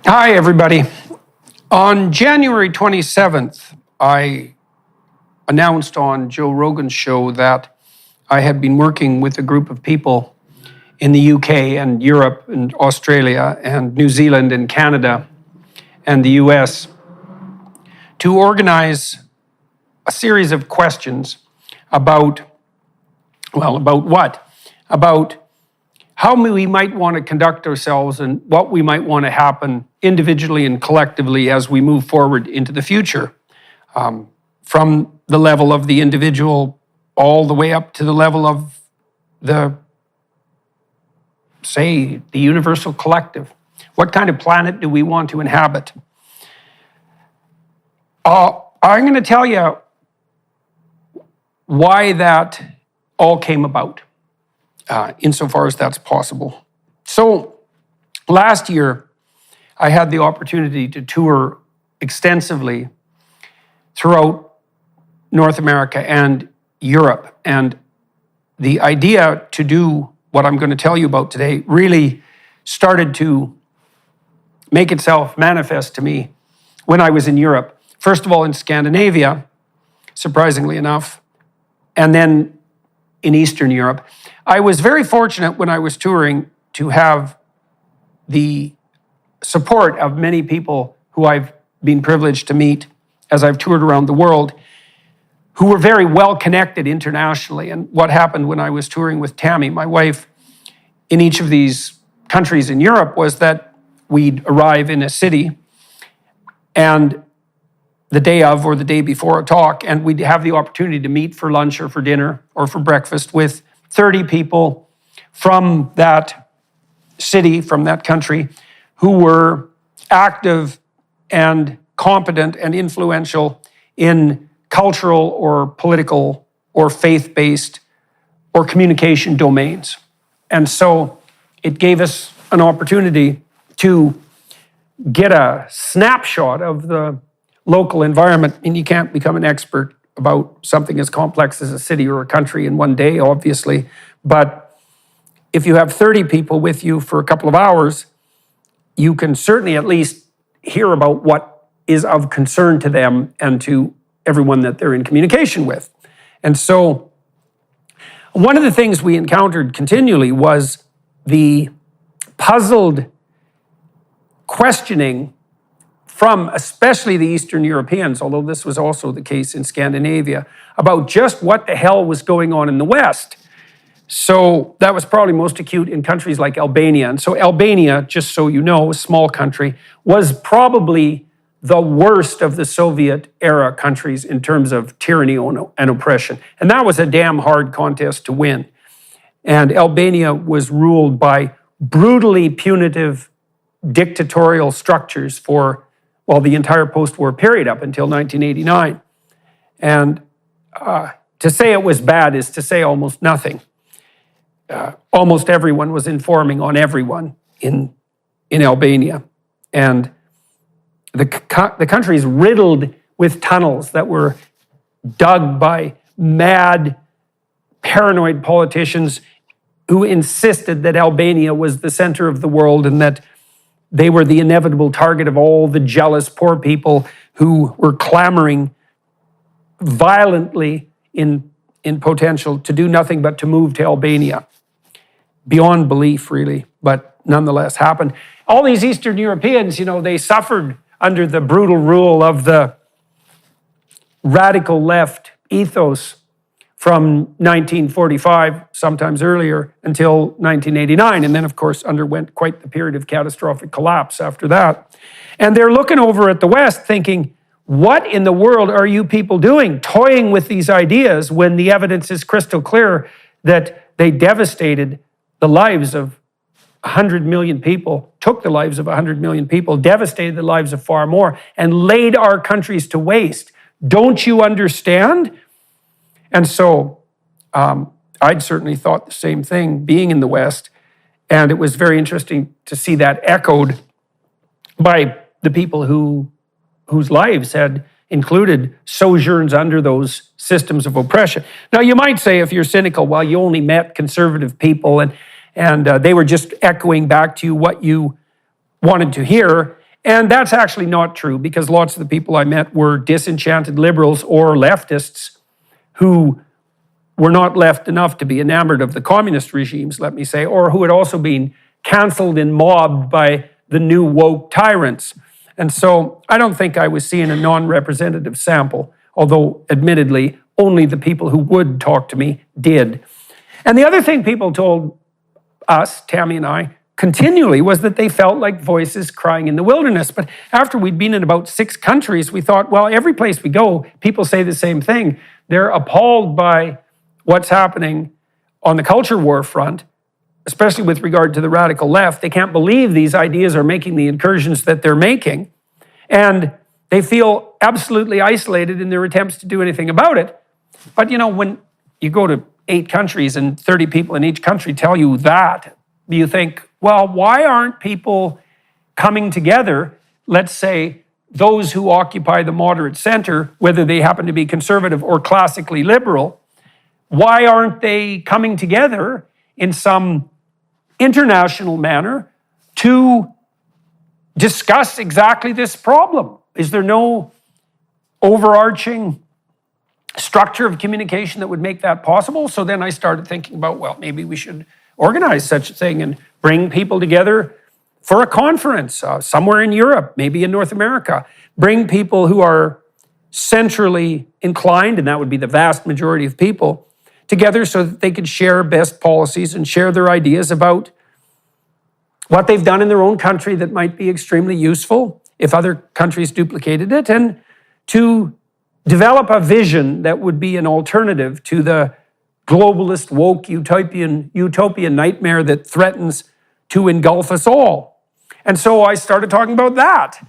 Hi, everybody. On January 27th, I announced on Joe Rogan's show that I had been working with a group of people in the UK and Europe and Australia and New Zealand and Canada and the US to organize a series of questions about what? About how we might want to conduct ourselves and what we might want to happen individually and collectively as we move forward into the future, from the level of the individual all the way up to the level of the universal collective. What kind of planet do we want to inhabit? I'm going to tell you why that all came about. Insofar as that's possible. So last year, I had the opportunity to tour extensively throughout North America and Europe. And the idea to do what I'm going to tell you about today really started to make itself manifest to me when I was in Europe. First of all, in Scandinavia, surprisingly enough, and then in Eastern Europe. I was very fortunate when I was touring to have the support of many people who I've been privileged to meet as I've toured around the world, who were very well connected internationally. And what happened when I was touring with Tammy, my wife, in each of these countries in Europe was that we'd arrive in a city and the day of or the day before a talk, and we'd have the opportunity to meet for lunch or for dinner or for breakfast with 30 people from that city, from that country, who were active and competent and influential in cultural or political or faith-based or communication domains. And so it gave us an opportunity to get a snapshot of the local environment. And you can't become an expert about something as complex as a city or a country in one day, obviously. But if you have 30 people with you for a couple of hours, you can certainly at least hear about what is of concern to them and to everyone that they're in communication with. And so one of the things we encountered continually was the puzzled questioning from especially the Eastern Europeans, although this was also the case in Scandinavia, about just what the hell was going on in the West. So that was probably most acute in countries like Albania. And so Albania, just so you know, a small country, was probably the worst of the Soviet-era countries in terms of tyranny and oppression. And that was a damn hard contest to win. And Albania was ruled by brutally punitive dictatorial structures for the entire post-war period up until 1989. And to say it was bad is to say almost nothing. Almost everyone was informing on everyone in Albania. And the country is riddled with tunnels that were dug by mad, paranoid politicians who insisted that Albania was the center of the world and that they were the inevitable target of all the jealous poor people who were clamoring violently in potential to do nothing but to move to Albania. Beyond belief, really, but nonetheless happened. All these Eastern Europeans, they suffered under the brutal rule of the radical left ethos from 1945, sometimes earlier, until 1989. And then, of course, underwent quite the period of catastrophic collapse after that. And they're looking over at the West thinking, what in the world are you people doing, toying with these ideas when the evidence is crystal clear that they devastated the lives of 100 million people, took the lives of 100 million people, devastated the lives of far more, and laid our countries to waste. Don't you understand? And so I'd certainly thought the same thing being in the West. And it was very interesting to see that echoed by the people whose lives had included sojourns under those systems of oppression. Now, you might say, if you're cynical, well, you only met conservative people and they were just echoing back to you what you wanted to hear. And that's actually not true, because lots of the people I met were disenchanted liberals or leftists who were not left enough to be enamored of the communist regimes, let me say, or who had also been canceled and mobbed by the new woke tyrants. And so I don't think I was seeing a non-representative sample, although admittedly, only the people who would talk to me did. And the other thing people told us, Tammy and I, continually was that they felt like voices crying in the wilderness. But after we'd been in about 6 countries, we thought, well, every place we go, people say the same thing. They're appalled by what's happening on the culture war front, especially with regard to the radical left. They can't believe these ideas are making the incursions that they're making. And they feel absolutely isolated in their attempts to do anything about it. But when you go to 8 countries and 30 people in each country tell you that, you think, well, why aren't people coming together, let's say, those who occupy the moderate center, whether they happen to be conservative or classically liberal, why aren't they coming together in some international manner to discuss exactly this problem? Is there no overarching structure of communication that would make that possible? So then I started thinking about, well, maybe we should organize such a thing and bring people together for a conference somewhere in Europe, maybe in North America. Bring people who are centrally inclined, and that would be the vast majority of people, together so that they could share best policies and share their ideas about what they've done in their own country that might be extremely useful if other countries duplicated it, and to develop a vision that would be an alternative to the globalist, woke, utopian nightmare that threatens to engulf us all. And so I started talking about that.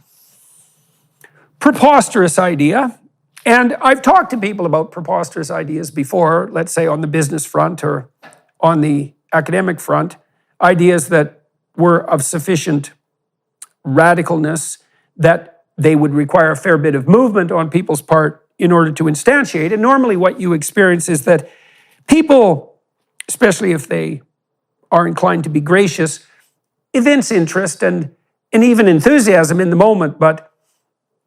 Preposterous idea. And I've talked to people about preposterous ideas before, let's say on the business front or on the academic front, ideas that were of sufficient radicalness that they would require a fair bit of movement on people's part in order to instantiate. And normally what you experience is that people, especially if they are inclined to be gracious, evince interest and even enthusiasm in the moment, but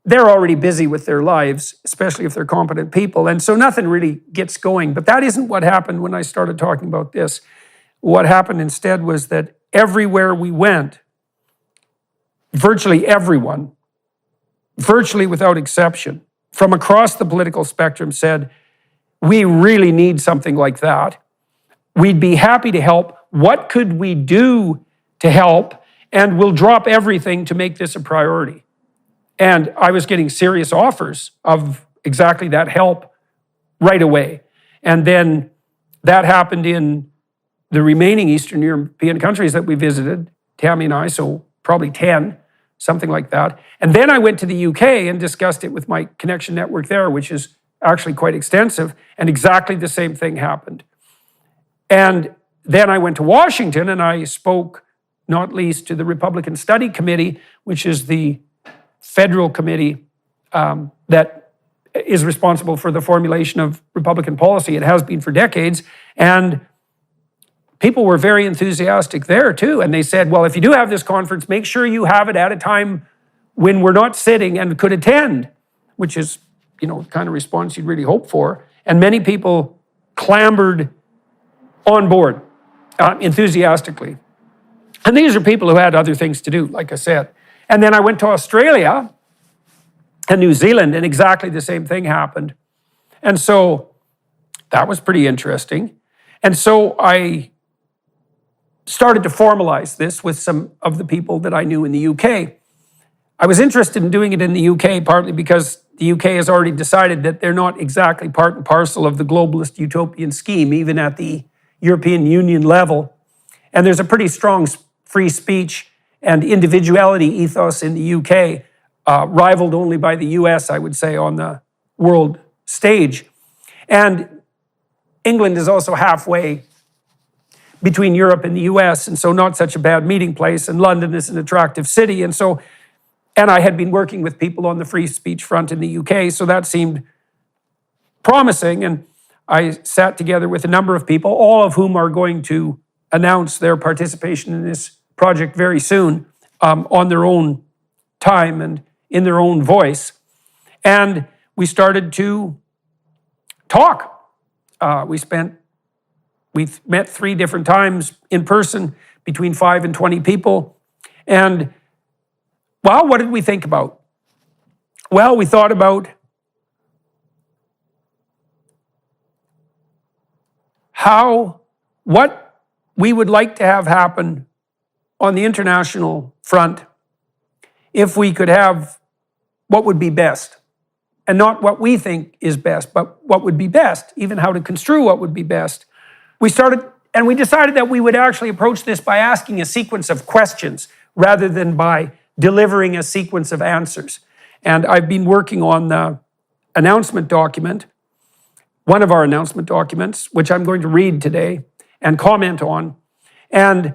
they're already busy with their lives, especially if they're competent people. And so nothing really gets going. But that isn't what happened when I started talking about this. What happened instead was that everywhere we went, virtually everyone, virtually without exception, from across the political spectrum said, we really need something like that. We'd be happy to help. What could we do to help? And we'll drop everything to make this a priority. And I was getting serious offers of exactly that help right away. And then that happened in the remaining Eastern European countries that we visited, Tammy and I, so probably 10, something like that. And then I went to the UK and discussed it with my connection network there, which is actually quite extensive, and exactly the same thing happened. And then I went to Washington and I spoke not least to the Republican Study Committee, which is the federal committee that is responsible for the formulation of Republican policy. It has been for decades. And people were very enthusiastic there too. And they said, well, if you do have this conference, make sure you have it at a time when we're not sitting and could attend, which is, the kind of response you'd really hope for. And many people clambered on board enthusiastically. And these are people who had other things to do, like I said. And then I went to Australia and New Zealand, and exactly the same thing happened. And so that was pretty interesting. And so I started to formalize this with some of the people that I knew in the UK. I was interested in doing it in the UK partly because the UK has already decided that they're not exactly part and parcel of the globalist utopian scheme, even at the European Union level. And there's a pretty strong free speech and individuality ethos in the UK, rivaled only by the US, I would say, on the world stage. And England is also halfway between Europe and the US, and so not such a bad meeting place, and London is an attractive city. And I had been working with people on the free speech front in the UK, so that seemed promising. And I sat together with a number of people, all of whom are going to announce their participation in this project very soon on their own time and in their own voice. And we started to talk. We met 3 different times in person, between 5 and 20 people. And, well, what did we think about? Well, we thought about what we would like to have happen on the international front if we could have what would be best. And not what we think is best, but what would be best, even how to construe what would be best. We decided that we would actually approach this by asking a sequence of questions rather than by delivering a sequence of answers. And I've been working on the announcement document, one of our announcement documents, which I'm going to read today and comment on. And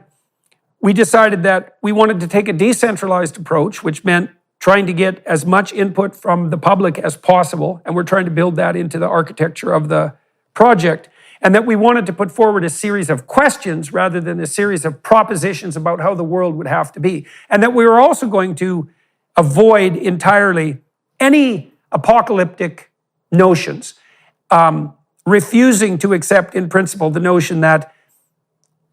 we decided that we wanted to take a decentralized approach, which meant trying to get as much input from the public as possible. And we're trying to build that into the architecture of the project. And that we wanted to put forward a series of questions rather than a series of propositions about how the world would have to be. And that we were also going to avoid entirely any apocalyptic notions, refusing to accept in principle the notion that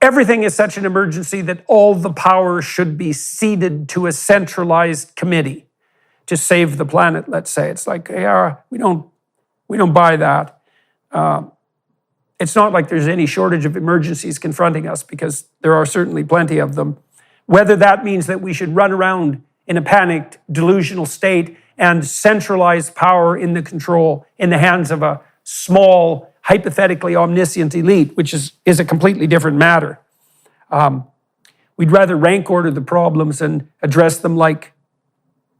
everything is such an emergency that all the power should be ceded to a centralized committee to save the planet, let's say. It's like, yeah, we don't buy that. It's not like there's any shortage of emergencies confronting us, because there are certainly plenty of them. Whether that means that we should run around in a panicked, delusional state and centralize power in the hands of a small, hypothetically omniscient elite, which is a completely different matter. We'd rather rank order the problems and address them like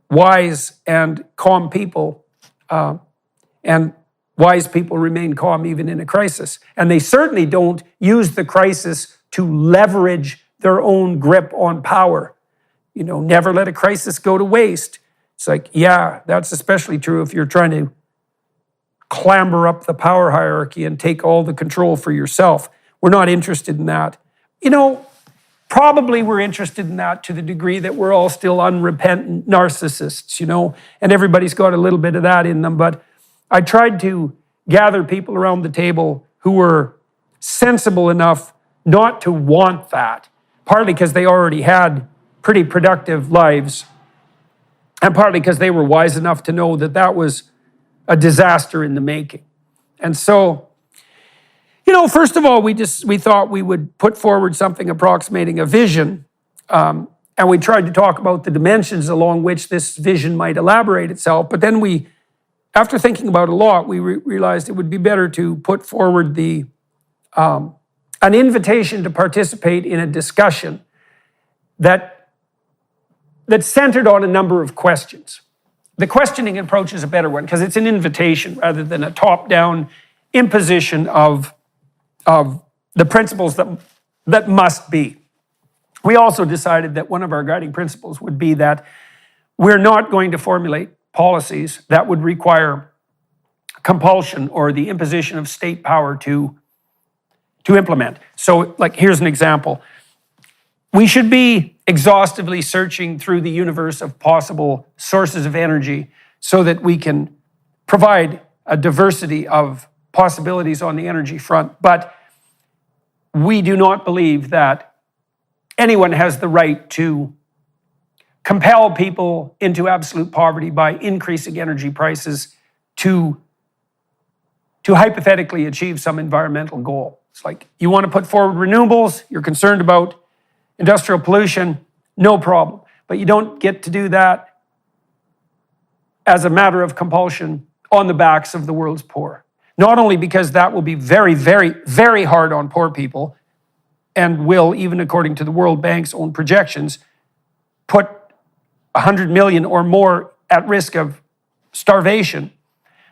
wise and calm people, and wise people remain calm even in a crisis. And they certainly don't use the crisis to leverage their own grip on power. Never let a crisis go to waste. It's like, yeah, that's especially true if you're trying to clamber up the power hierarchy and take all the control for yourself. We're not interested in that. Probably we're interested in that to the degree that we're all still unrepentant narcissists, and everybody's got a little bit of that in them. But I tried to gather people around the table who were sensible enough not to want that, partly because they already had pretty productive lives, and partly because they were wise enough to know that that was a disaster in the making. And so, first of all, we thought we would put forward something approximating a vision, and we tried to talk about the dimensions along which this vision might elaborate itself. But then after thinking about it a lot, we realized it would be better to put forward an invitation to participate in a discussion that centered on a number of questions. The questioning approach is a better one because it's an invitation rather than a top-down imposition of the principles that must be. We also decided that one of our guiding principles would be that we're not going to formulate policies that would require compulsion or the imposition of state power to implement. So, here's an example. We should be exhaustively searching through the universe of possible sources of energy so that we can provide a diversity of possibilities on the energy front. But we do not believe that anyone has the right to compel people into absolute poverty by increasing energy prices to hypothetically achieve some environmental goal. It's like, you want to put forward renewables, you're concerned about industrial pollution, no problem. But you don't get to do that as a matter of compulsion on the backs of the world's poor. Not only because that will be very, very, very hard on poor people and will, even according to the World Bank's own projections, put 100 million or more at risk of starvation,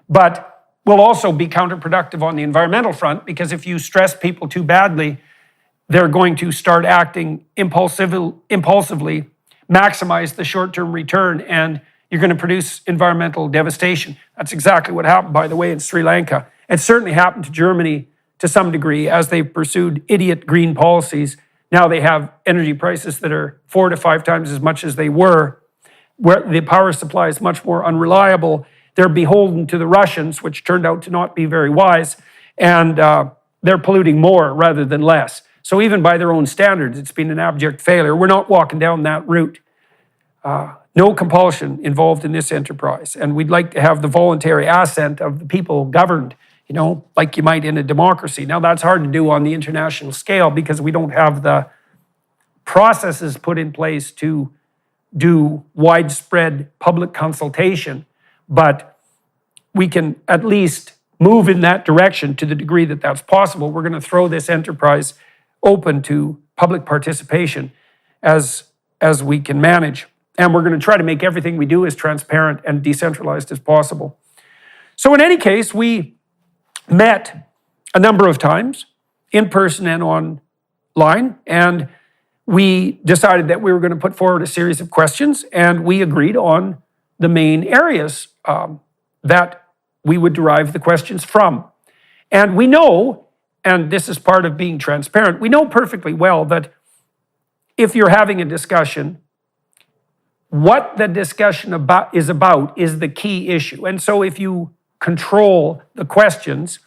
but will also be counterproductive on the environmental front, because if you stress people too badly, they're going to start acting impulsively, maximize the short-term return, and you're going to produce environmental devastation. That's exactly what happened, by the way, in Sri Lanka. It certainly happened to Germany to some degree as they pursued idiot green policies. Now they have energy prices that are 4 to 5 times as much as they were. where the power supply is much more unreliable. They're beholden to the Russians, which turned out to not be very wise, and they're polluting more rather than less. So even by their own standards, it's been an abject failure. We're not walking down that route. No compulsion involved in this enterprise. And we'd like to have the voluntary assent of the people governed, like you might in a democracy. Now, that's hard to do on the international scale because we don't have the processes put in place to do widespread public consultation. But we can at least move in that direction to the degree that that's possible. We're going to throw this enterprise open to public participation as we can manage. And we're going to try to make everything we do as transparent and decentralized as possible. So in any case, we met a number of times, in person and online, and we decided that we were going to put forward a series of questions, and we agreed on the main areas that we would derive the questions from. And we know, and this is part of being transparent, we know perfectly well that if you're having a discussion, what the discussion is the key issue. And so if you control the questions,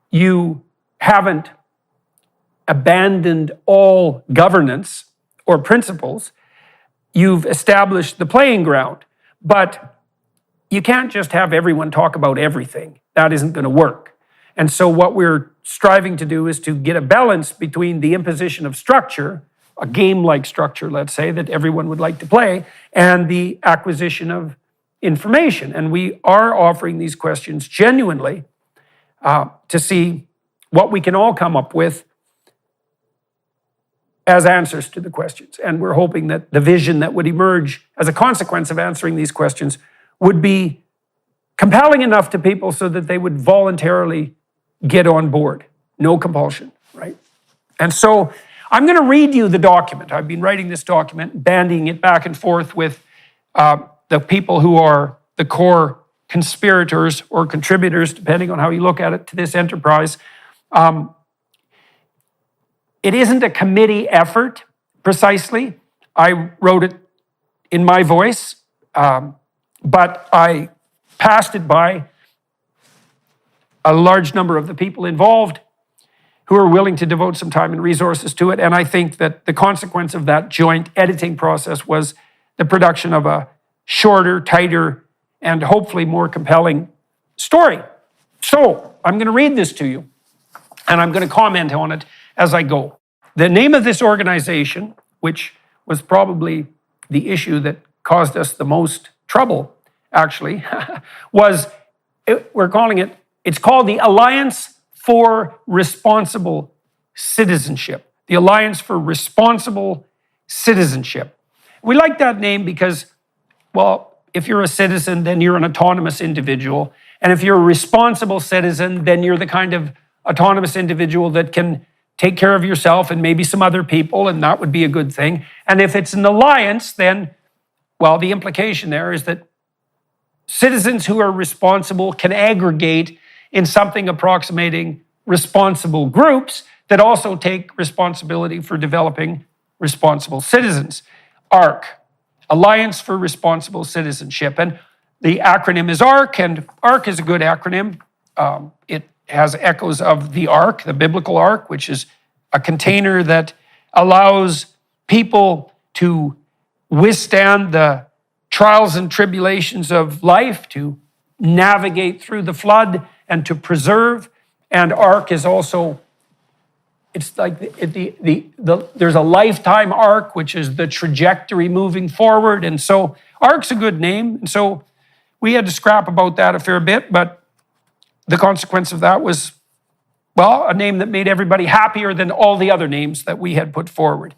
you haven't abandoned all governance or principles. You've established the playing ground. But you can't just have everyone talk about everything. That isn't going to work. And so what we're striving to do is to get a balance between the imposition of structure, a game-like structure, let's say, that everyone would like to play, and the acquisition of information. And we are offering these questions genuinely to see what we can all come up with as answers to the questions. And we're hoping that the vision that would emerge as a consequence of answering these questions would be compelling enough to people so that they would voluntarily get on board. No compulsion, right? And so I'm going to read you the document. I've been writing this document, bandying it back and forth with the people who are the core conspirators or contributors, depending on how you look at it, to this enterprise. It isn't a committee effort, precisely. I wrote it in my voice, but I passed it by a large number of the people involved who are willing to devote some time and resources to it. And I think that the consequence of that joint editing process was the production of a shorter, tighter, and hopefully more compelling story. So I'm going to read this to you, and I'm going to comment on it as I go. The name of this organization, which was probably the issue that caused us the most trouble, actually, it's called the Alliance for Responsible Citizenship. The Alliance for Responsible Citizenship. We like that name because, well, if you're a citizen, then you're an autonomous individual. And if you're a responsible citizen, then you're the kind of autonomous individual that can take care of yourself and maybe some other people, and that would be a good thing. And if it's an alliance, then, well, the implication there is that citizens who are responsible can aggregate in something approximating responsible groups that also take responsibility for developing responsible citizens. ARC, Alliance for Responsible Citizenship. And the acronym is ARC, and ARC is a good acronym. It has echoes of the Ark, the biblical Ark, which is a container that allows people to withstand the trials and tribulations of life, to navigate through the flood, and to preserve. And ARC is also, it's like there's a lifetime arc, which is the trajectory moving forward. And so ARC's a good name. And so we had to scrap about that a fair bit, but the consequence of that was, well, a name that made everybody happier than all the other names that we had put forward.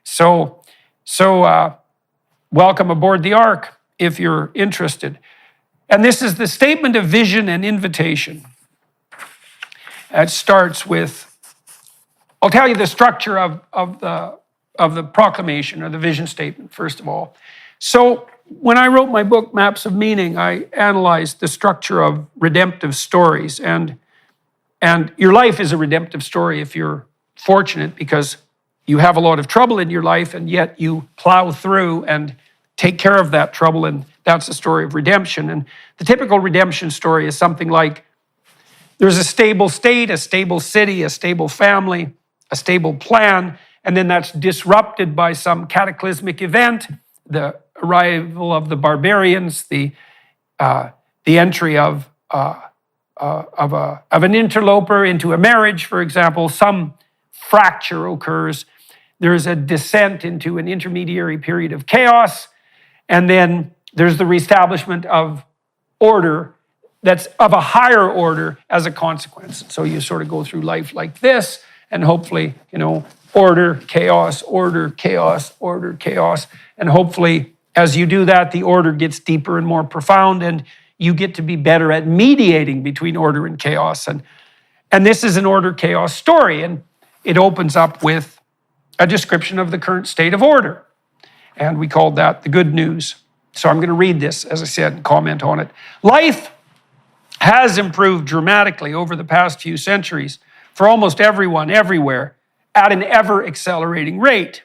So welcome aboard the Ark if you're interested. And this is the statement of vision and invitation. It starts with, I'll tell you the structure of the proclamation or the vision statement, first of all. So when I wrote my book, Maps of Meaning, I analyzed the structure of redemptive stories. And your life is a redemptive story if you're fortunate, because you have a lot of trouble in your life and yet you plow through and take care of that trouble, and that's the story of redemption. And the typical redemption story is something like, there's a stable state, a stable city, a stable family, a stable plan, and then that's disrupted by some cataclysmic event, the arrival of the barbarians, the entry of an interloper into a marriage, for example. Some fracture occurs. There's a descent into an intermediary period of chaos, and then there's the reestablishment of order that's of a higher order as a consequence. So you sort of go through life like this, and hopefully, order, chaos, order, chaos, order, chaos. And hopefully, as you do that, the order gets deeper and more profound, and you get to be better at mediating between order and chaos. And this is an order-chaos story, and it opens up with a description of the current state of order. And we called that the good news. So I'm going to read this, as I said, and comment on it. Life has improved dramatically over the past few centuries for almost everyone, everywhere, at an ever-accelerating rate.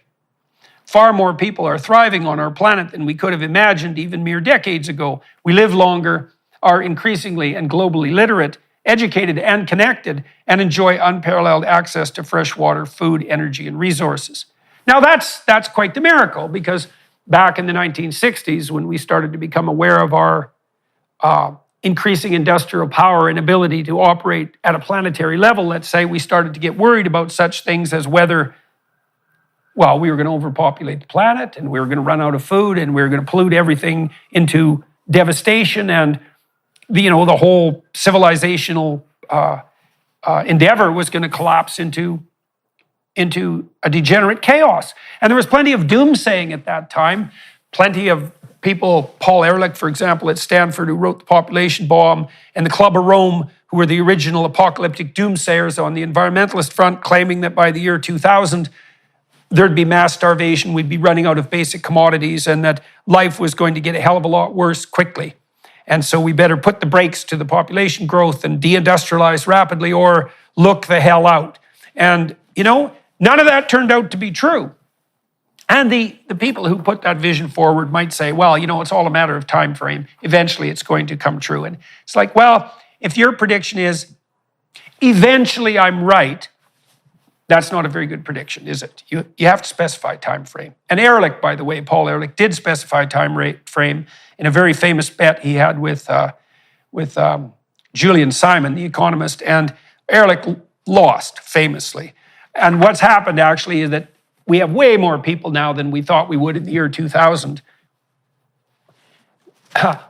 Far more people are thriving on our planet than we could have imagined even mere decades ago. We live longer, are increasingly and globally literate, educated and connected, and enjoy unparalleled access to fresh water, food, energy, and resources. Now that's quite the miracle, because back in the 1960s, when we started to become aware of our increasing industrial power and ability to operate at a planetary level, let's say, we started to get worried about such things as whether, well, we were going to overpopulate the planet, and we were going to run out of food, and we were going to pollute everything into devastation, and the whole civilizational endeavor was going to collapse into a degenerate chaos. And there was plenty of doomsaying at that time. Plenty of people, Paul Ehrlich, for example, at Stanford, who wrote The Population Bomb, and the Club of Rome, who were the original apocalyptic doomsayers on the environmentalist front, claiming that by the year 2000, there'd be mass starvation, we'd be running out of basic commodities, and that life was going to get a hell of a lot worse quickly. And so we better put the brakes to the population growth and deindustrialize rapidly, or look the hell out. And, none of that turned out to be true. And the people who put that vision forward might say, well, it's all a matter of time frame. Eventually it's going to come true. And it's like, well, if your prediction is, eventually I'm right, that's not a very good prediction, is it? You have to specify time frame. And Ehrlich, by the way, Paul Ehrlich, did specify time frame in a very famous bet he had with Julian Simon, the economist, and Ehrlich lost famously. And what's happened actually is that we have way more people now than we thought we would in the year 2000.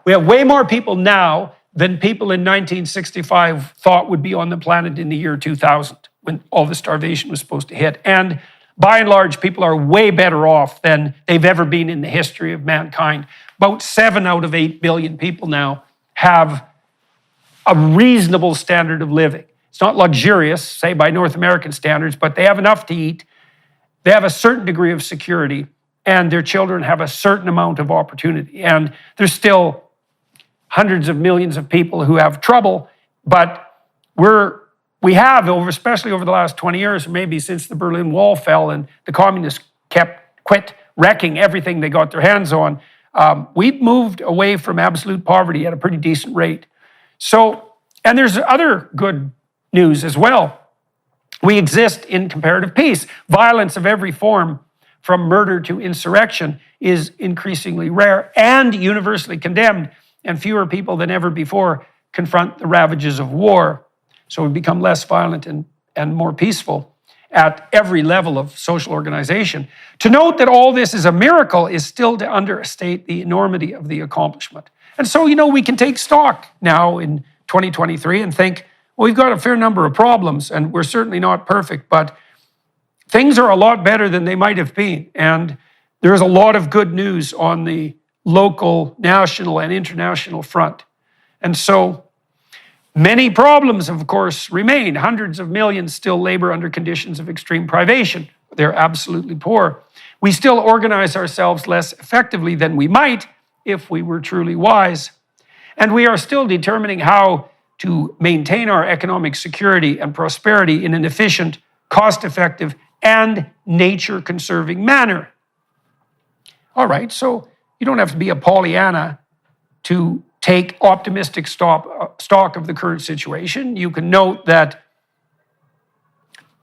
We have way more people now than people in 1965 thought would be on the planet in the year 2000, when all the starvation was supposed to hit. And by and large, people are way better off than they've ever been in the history of mankind. About 7 out of 8 billion people now have a reasonable standard of living. It's not luxurious, say by North American standards, but they have enough to eat. They have a certain degree of security, and their children have a certain amount of opportunity. And there's still hundreds of millions of people who have trouble, but we have, especially over the last 20 years, or maybe since the Berlin Wall fell and the communists quit wrecking everything they got their hands on, we've moved away from absolute poverty at a pretty decent rate. So, and there's other good news as well. We exist in comparative peace. Violence of every form, from murder to insurrection, is increasingly rare and universally condemned, and fewer people than ever before confront the ravages of war. So we become less violent and more peaceful at every level of social organization. To note that all this is a miracle is still to understate the enormity of the accomplishment. And so, we can take stock now in 2023 and think, well, we've got a fair number of problems, and we're certainly not perfect, but things are a lot better than they might have been. And there is a lot of good news on the local, national, and international front. And so many problems, of course, remain. Hundreds of millions still labor under conditions of extreme privation. They're absolutely poor. We still organize ourselves less effectively than we might if we were truly wise. And we are still determining how to maintain our economic security and prosperity in an efficient, cost-effective, and nature-conserving manner. All right, so You don't have to be a Pollyanna to take optimistic stock of the current situation. You can note that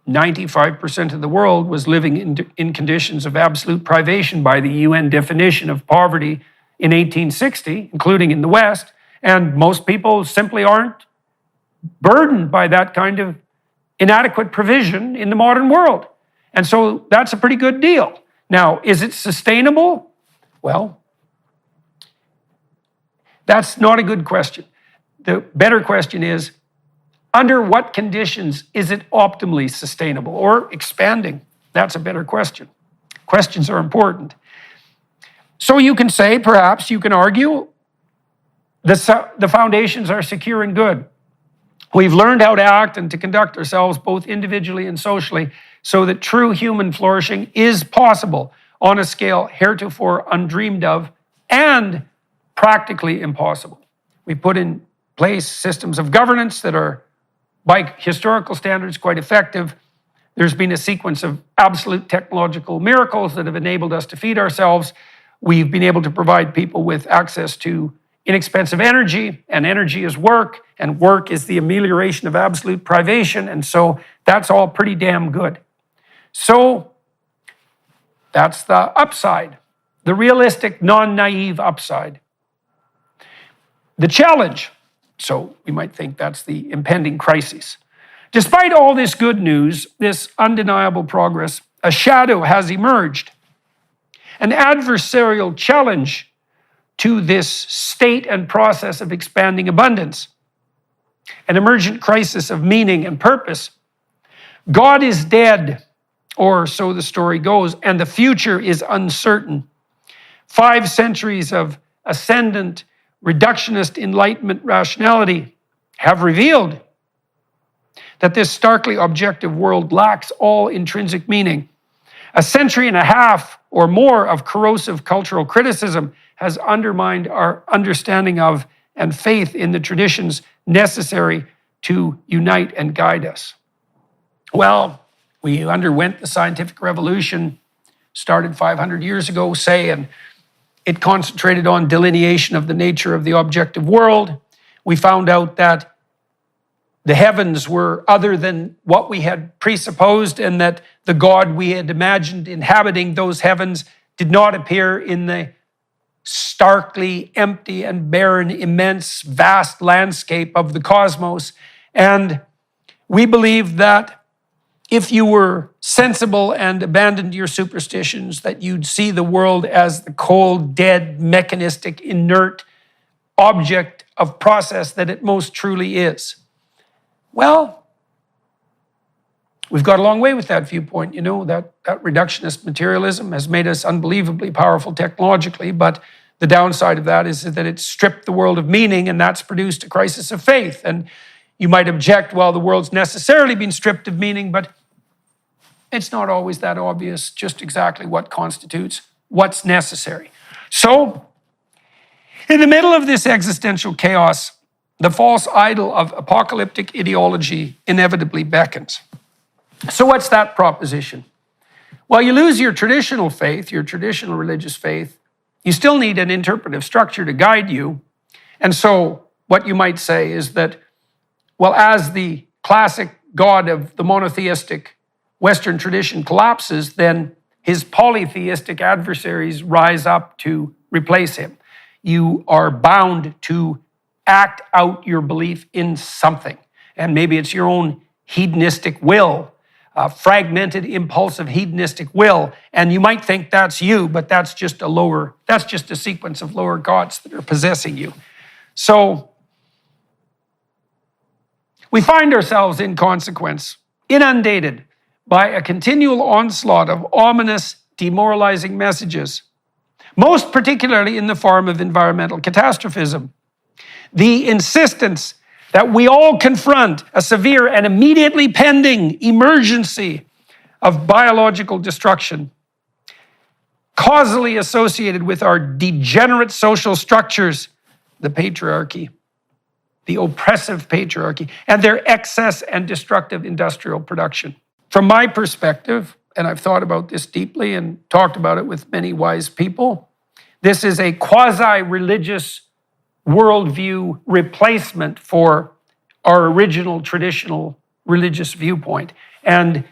95% of the world was living in conditions of absolute privation by the UN definition of poverty in 1860, including in the West, and most people simply aren't burdened by that kind of inadequate provision in the modern world. And so that's a pretty good deal. Now, is it sustainable? Well, that's not a good question. The better question is, under what conditions is it optimally sustainable or expanding? That's a better question. Questions are important. So you can say, perhaps you can argue, the foundations are secure and good. We've learned how to act and to conduct ourselves both individually and socially so that true human flourishing is possible on a scale heretofore undreamed of and practically impossible. We put in place systems of governance that are, by historical standards, quite effective. There's been a sequence of absolute technological miracles that have enabled us to feed ourselves. We've been able to provide people with access to inexpensive energy, and energy is work, and work is the amelioration of absolute privation, and so that's all pretty damn good. So that's the upside, the realistic, non-naive upside. The challenge, so we might think that's the impending crisis. Despite all this good news, this undeniable progress, a shadow has emerged, an adversarial challenge to this state and process of expanding abundance, an emergent crisis of meaning and purpose. God is dead, or so the story goes, and the future is uncertain. 5 centuries of ascendant, reductionist Enlightenment rationality have revealed that this starkly objective world lacks all intrinsic meaning. A century and a half or more of corrosive cultural criticism has undermined our understanding of and faith in the traditions necessary to unite and guide us. Well, we underwent the scientific revolution, started 500 years ago, say, and it concentrated on delineation of the nature of the objective world. We found out that the heavens were other than what we had presupposed, and that the God we had imagined inhabiting those heavens did not appear in the starkly empty and barren, immense, vast landscape of the cosmos. And we believed that if you were sensible and abandoned your superstitions, that you'd see the world as the cold, dead, mechanistic, inert object of process that it most truly is. Well, we've got a long way with that viewpoint. You know, that reductionist materialism has made us unbelievably powerful technologically, but the downside of that is that it's stripped the world of meaning, and that's produced a crisis of faith. And you might object, well, the world's necessarily been stripped of meaning, but it's not always that obvious just exactly what constitutes what's necessary. So, in the middle of this existential chaos, the false idol of apocalyptic ideology inevitably beckons. So what's that proposition? Well, you lose your traditional faith, your traditional religious faith. You still need an interpretive structure to guide you. And so what you might say is that, well, as the classic God of the monotheistic Western tradition collapses, then his polytheistic adversaries rise up to replace him. You are bound to act out your belief in something. And maybe it's your own hedonistic will, fragmented, impulsive, hedonistic will. And you might think that's you, but that's just a sequence of lower gods that are possessing you. So we find ourselves, in consequence, inundated by a continual onslaught of ominous, demoralizing messages, most particularly in the form of environmental catastrophism. The insistence that we all confront a severe and immediately pending emergency of biological destruction, causally associated with our degenerate social structures, the patriarchy, the oppressive patriarchy, and their excess and destructive industrial production. From my perspective, and I've thought about this deeply and talked about it with many wise people, This is a quasi-religious worldview replacement for our original traditional religious viewpoint. And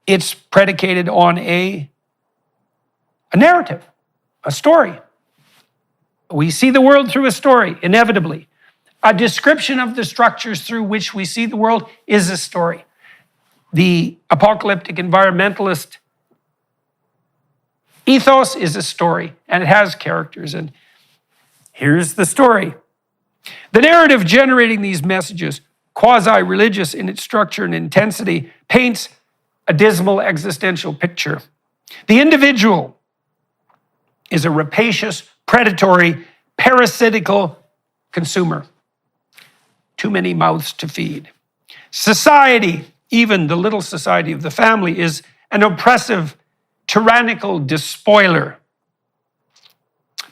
it's predicated on a narrative, a story. We see the world through a story, inevitably. A description of the structures through which we see the world is a story. The apocalyptic environmentalist ethos is a story, and it has characters, and here's the story. The narrative generating these messages, quasi-religious in its structure and intensity, paints a dismal existential picture. The individual is a rapacious, predatory, parasitical consumer. Too many mouths to feed. Society, even the little society of the family, is an oppressive, tyrannical despoiler.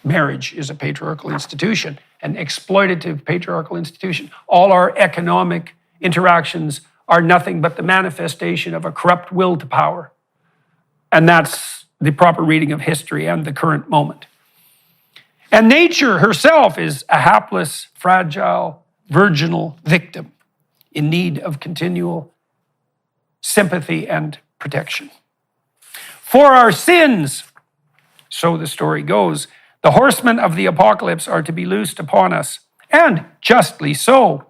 Marriage is a patriarchal institution, an exploitative patriarchal institution. All our economic interactions are nothing but the manifestation of a corrupt will to power. And that's the proper reading of history and the current moment. And nature herself is a hapless, fragile, virginal victim in need of continual sympathy and protection. For our sins, so the story goes, the horsemen of the apocalypse are to be loosed upon us, and justly so.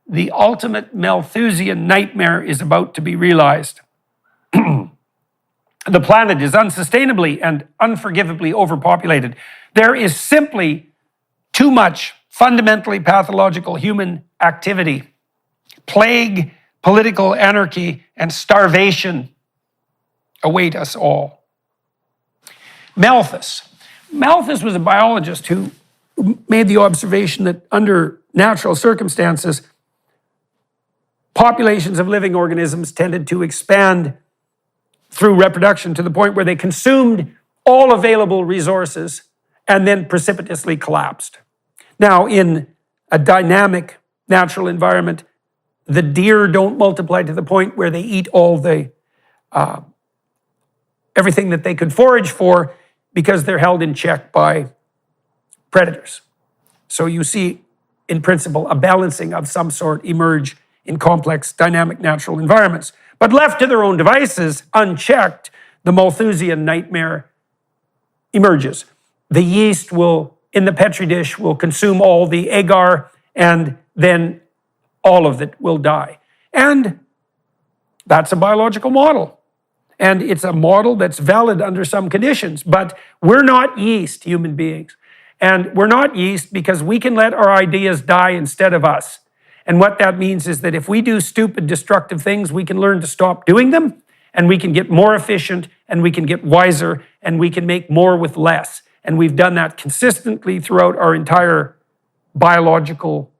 The ultimate Malthusian nightmare is about to be realized. The planet is unsustainably and unforgivably overpopulated. There is simply too much fundamentally pathological human activity. Plague, political anarchy, and starvation await us all. Malthus was a biologist who made the observation that under natural circumstances, populations of living organisms tended to expand through reproduction to the point where they consumed all available resources and then precipitously collapsed. Now, in a dynamic natural environment, the deer don't multiply to the point where they eat all the everything that they could forage for because they're held in check by predators. So you see, in principle, a balancing of some sort emerge in complex, dynamic natural environments. But left to their own devices, unchecked, the Malthusian nightmare emerges. The yeast in the petri dish will consume all the agar, and then all of it will die. And that's a biological model. And it's a model that's valid under some conditions. But we're not yeast, human beings. And we're not yeast because we can let our ideas die instead of us. And what that means is that if we do stupid, destructive things, we can learn to stop doing them, and we can get more efficient, and we can get wiser, and we can make more with less. And we've done that consistently throughout our entire biological,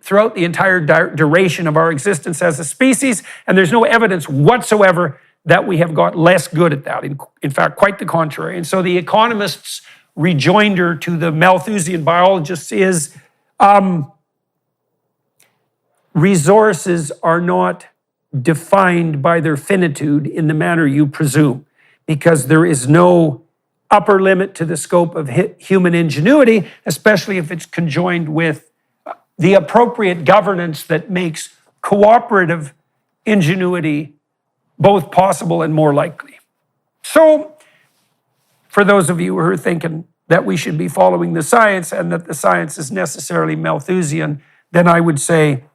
throughout the entire duration of our existence as a species, and there's no evidence whatsoever that we have got less good at that. In fact, quite the contrary. And so the economist's rejoinder to the Malthusian biologists is, resources are not defined by their finitude in the manner you presume, because there is no upper limit to the scope of human ingenuity, especially if it's conjoined with the appropriate governance that makes cooperative ingenuity both possible and more likely. So, for those of you who are thinking that we should be following the science and that the science is necessarily Malthusian, then I would say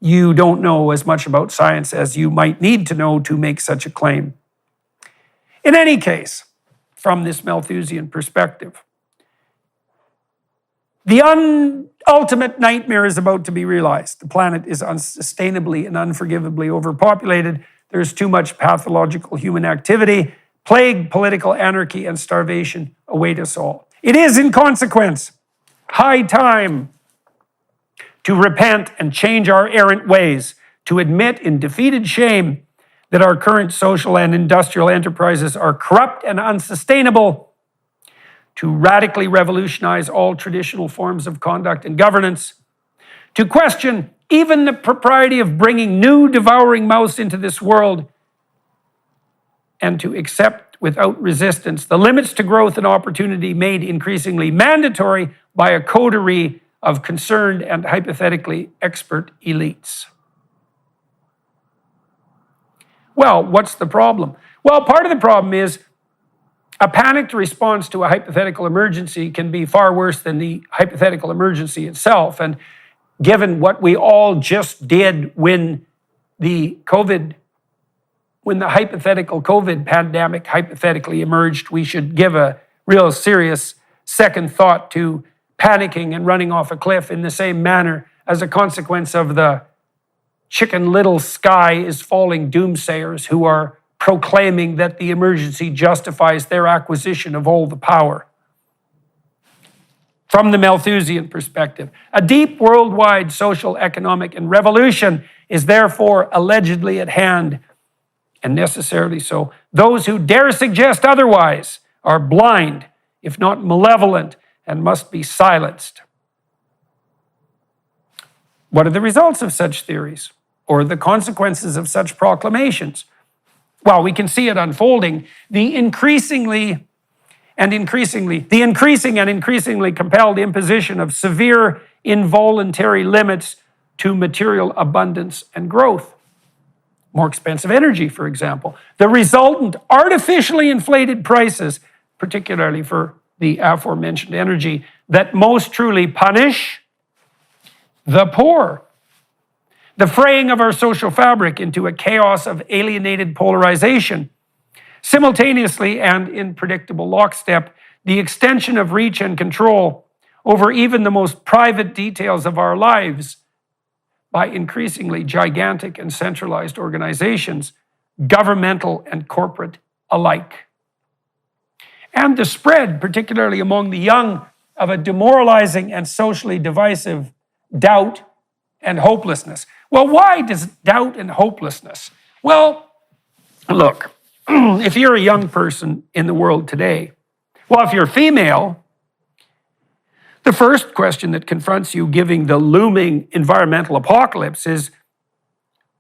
you don't know as much about science as you might need to know to make such a claim. In any case, from this Malthusian perspective, the ultimate nightmare is about to be realized. The planet is unsustainably and unforgivably overpopulated. There's too much pathological human activity. Plague, political anarchy, and starvation await us all. It is, in consequence, high time to repent and change our errant ways, to admit in defeated shame that our current social and industrial enterprises are corrupt and unsustainable, to radically revolutionize all traditional forms of conduct and governance, to question even the propriety of bringing new devouring mouths into this world, and to accept without resistance, the limits to growth and opportunity made increasingly mandatory by a coterie of concerned and hypothetically expert elites. Well, what's the problem? Well, part of the problem is a panicked response to a hypothetical emergency can be far worse than the hypothetical emergency itself. And given what we all just did when the hypothetical COVID pandemic hypothetically emerged, we should give a real serious second thought to panicking and running off a cliff in the same manner as a consequence of the Chicken Little sky is falling doomsayers who are proclaiming that the emergency justifies their acquisition of all the power. From the Malthusian perspective, a deep worldwide social, economic, and revolution is therefore allegedly at hand, and necessarily so. Those who dare suggest otherwise are blind, if not malevolent, and must be silenced. What are the results of such theories, or the consequences of such proclamations? Well, we can see it unfolding. The increasing and increasingly compelled imposition of severe involuntary limits to material abundance and growth. More expensive energy, for example. The resultant artificially inflated prices, particularly for the aforementioned energy, that most truly punish the poor. The fraying of our social fabric into a chaos of alienated polarization. Simultaneously and in predictable lockstep, the extension of reach and control over even the most private details of our lives by increasingly gigantic and centralized organizations, governmental and corporate alike. And the spread, particularly among the young, of a demoralizing and socially divisive doubt and hopelessness. Well, why does doubt and hopelessness? Well, look, if you're a young person in the world today, well, if you're female, the first question that confronts you given the looming environmental apocalypse is,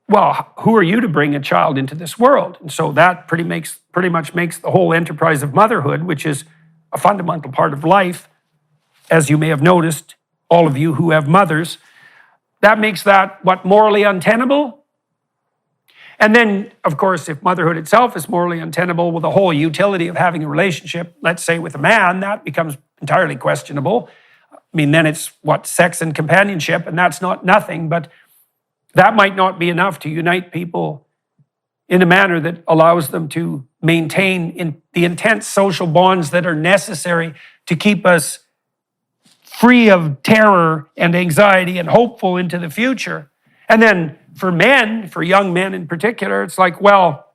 well, who are you to bring a child into this world? And so that pretty much makes the whole enterprise of motherhood, which is a fundamental part of life, as you may have noticed, all of you who have mothers, that makes that, what, morally untenable? And then, of course, if motherhood itself is morally untenable, well, the whole utility of having a relationship, let's say with a man, that becomes entirely questionable. I mean, then it's, what, sex and companionship, and that's not nothing, but that might not be enough to unite people in a manner that allows them to maintain the intense social bonds that are necessary to keep us free of terror and anxiety and hopeful into the future. And then for men, for young men in particular, it's like, well,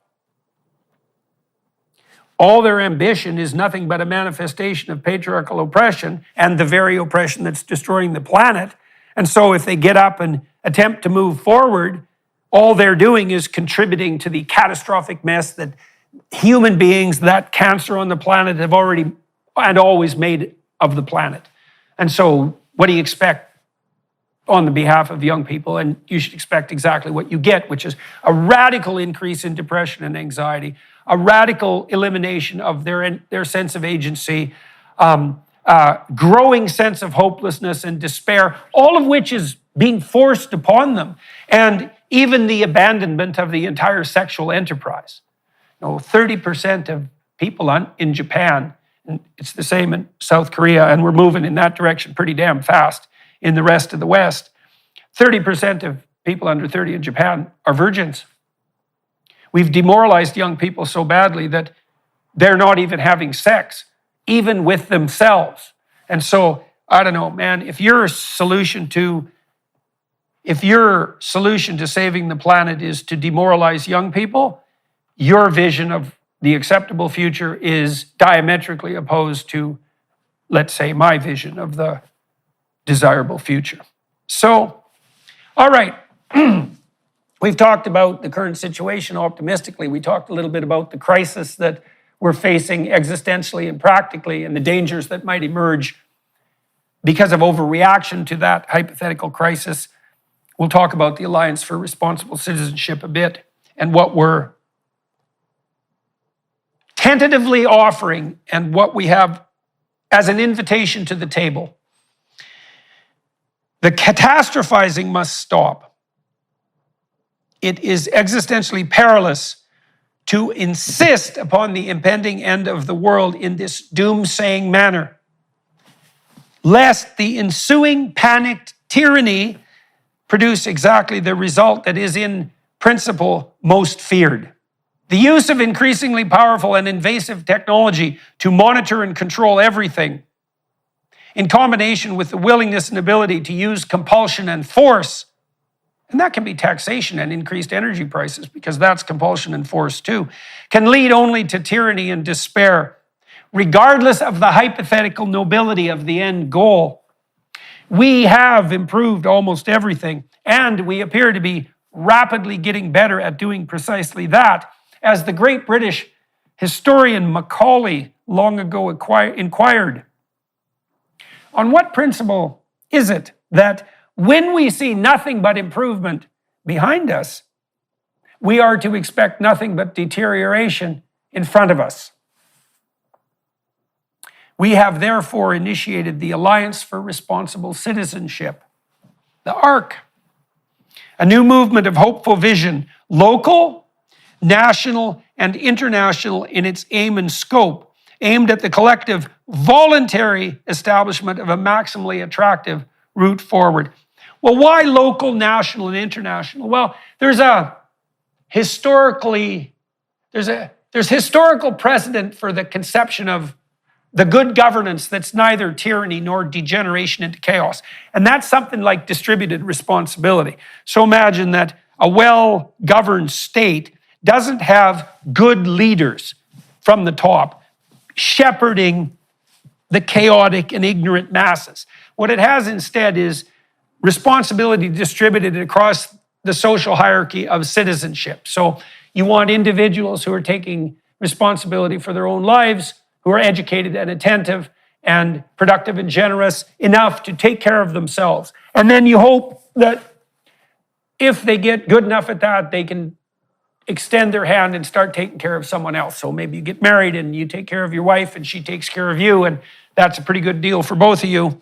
all their ambition is nothing but a manifestation of patriarchal oppression and the very oppression that's destroying the planet. And so if they get up and attempt to move forward, all they're doing is contributing to the catastrophic mess that human beings, that cancer on the planet, have already and always made of the planet. And so what do you expect on the behalf of young people? And you should expect exactly what you get, which is a radical increase in depression and anxiety, a radical elimination of their sense of agency, growing sense of hopelessness and despair, all of which is being forced upon them, and even the abandonment of the entire sexual enterprise. 30% of people in Japan, and it's the same in South Korea, and we're moving in that direction pretty damn fast in the rest of the West. 30% of people under 30 in Japan are virgins. We've demoralized young people so badly that they're not even having sex, even with themselves. And so, I don't know, man, if your solution to saving the planet is to demoralize young people, your vision of the acceptable future is diametrically opposed to, let's say, my vision of the desirable future. So, all right, we've talked about the current situation optimistically. We talked a little bit about the crisis that we're facing existentially and practically and the dangers that might emerge because of overreaction to that hypothetical crisis. We'll talk about the Alliance for Responsible Citizenship a bit and what we're tentatively offering and what we have as an invitation to the table. The catastrophizing must stop. It is existentially perilous to insist upon the impending end of the world in this doom-saying manner, lest the ensuing panicked tyranny produce exactly the result that is in principle most feared. The use of increasingly powerful and invasive technology to monitor and control everything, in combination with the willingness and ability to use compulsion and force, and that can be taxation and increased energy prices, because that's compulsion and force too, can lead only to tyranny and despair, regardless of the hypothetical nobility of the end goal. We have improved almost everything, and we appear to be rapidly getting better at doing precisely that, as the great British historian Macaulay long ago inquired. On what principle is it that when we see nothing but improvement behind us, we are to expect nothing but deterioration in front of us? We have therefore initiated the Alliance for Responsible Citizenship, the ARC, a new movement of hopeful vision, local, national, and international in its aim and scope, aimed at the collective voluntary establishment of a maximally attractive route forward. Well, why local, national, and international? Well, there's historical precedent for the conception of the good governance that's neither tyranny nor degeneration into chaos. And that's something like distributed responsibility. So imagine that a well-governed state doesn't have good leaders from the top shepherding the chaotic and ignorant masses. What it has instead is responsibility distributed across the social hierarchy of citizenship. So you want individuals who are taking responsibility for their own lives, who are educated and attentive and productive and generous enough to take care of themselves. And then you hope that if they get good enough at that, they can extend their hand and start taking care of someone else. So maybe you get married and you take care of your wife and she takes care of you, and that's a pretty good deal for both of you.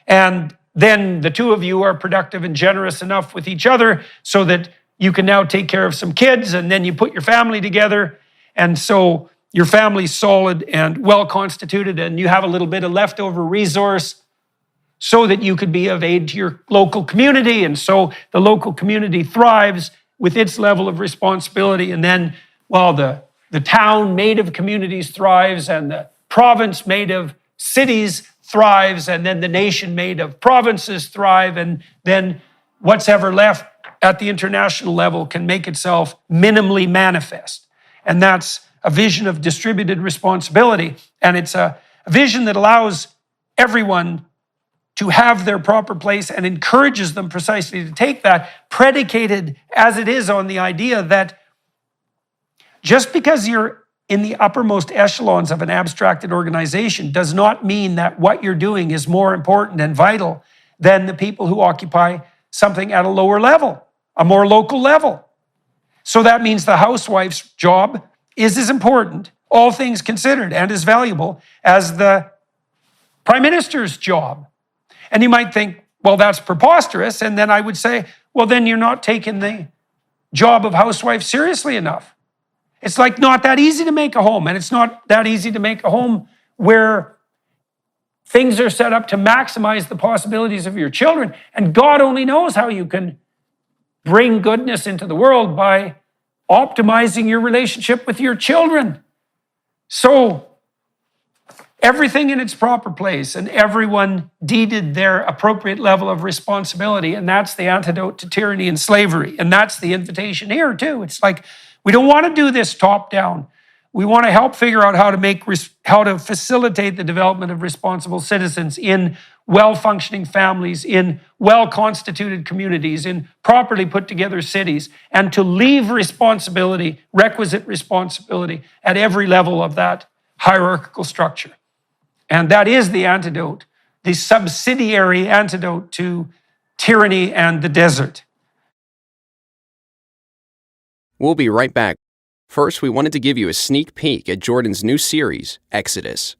And then the two of you are productive and generous enough with each other so that you can now take care of some kids, and then you put your family together, and so your family's solid and well constituted, and you have a little bit of leftover resource so that you could be of aid to your local community, and so the local community thrives with its level of responsibility, and then, well, the town made of communities thrives, and the province made of cities thrives, and then the nation made of provinces thrive, and then what's ever left at the international level can make itself minimally manifest. And that's a vision of distributed responsibility, and it's a vision that allows everyone to have their proper place and encourages them precisely to take that, predicated as it is on the idea that just because you're in the uppermost echelons of an abstracted organization does not mean that what you're doing is more important and vital than the people who occupy something at a lower level, a more local level. So that means the housewife's job is as important, all things considered, and as valuable as the prime minister's job. And you might think, well, that's preposterous. And then I would say, well, then you're not taking the job of housewife seriously enough. It's like not that easy to make a home. And it's not that easy to make a home where things are set up to maximize the possibilities of your children. And God only knows how you can bring goodness into the world by optimizing your relationship with your children. So everything in its proper place, and everyone deeded their appropriate level of responsibility, and that's the antidote to tyranny and slavery. And that's the invitation here too. It's like, we don't want to do this top down. We want to help figure out how to facilitate the development of responsible citizens in well-functioning families, in well-constituted communities, in properly put together cities, and to leave responsibility, requisite responsibility, at every level of that hierarchical structure. And that is the antidote, the subsidiary antidote to tyranny and the desert. We'll be right back. First, we wanted to give you a sneak peek at Jordan's new series, Exodus.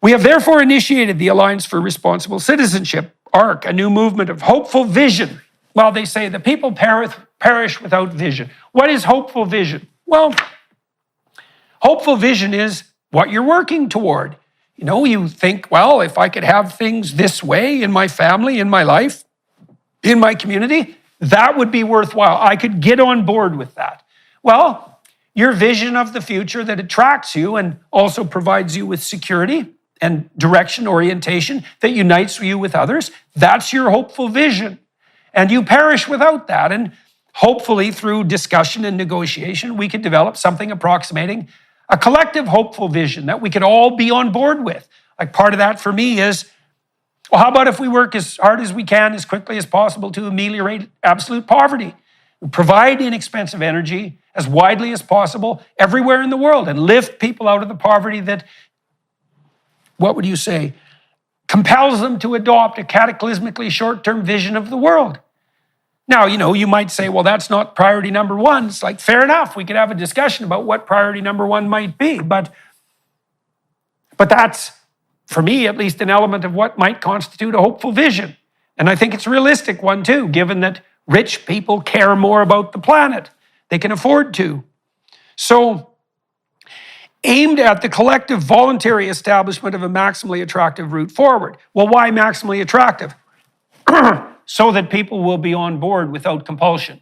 We have therefore initiated the Alliance for Responsible Citizenship, ARC, a new movement of hopeful vision. Well, they say the people perish without vision. What is hopeful vision? Well, hopeful vision is what you're working toward. You think, well, if I could have things this way in my family, in my life, in my community, that would be worthwhile. I could get on board with that. Well, your vision of the future that attracts you and also provides you with security and direction, orientation that unites you with others, that's your hopeful vision. And you perish without that. And hopefully through discussion and negotiation, we could develop something approximating a collective hopeful vision that we could all be on board with. Like part of that for me is, well, how about if we work as hard as we can, as quickly as possible to ameliorate absolute poverty, provide inexpensive energy as widely as possible everywhere in the world and lift people out of the poverty that, what would you say, compels them to adopt a cataclysmically short-term vision of the world. Now, you might say, well, that's not priority number one. It's like, fair enough, we could have a discussion about what priority number one might be, but that's, for me at least, an element of what might constitute a hopeful vision. And I think it's a realistic one too, given that rich people care more about the planet. They can afford to. So, aimed at the collective voluntary establishment of a maximally attractive route forward. Well, why maximally attractive? So that people will be on board without compulsion.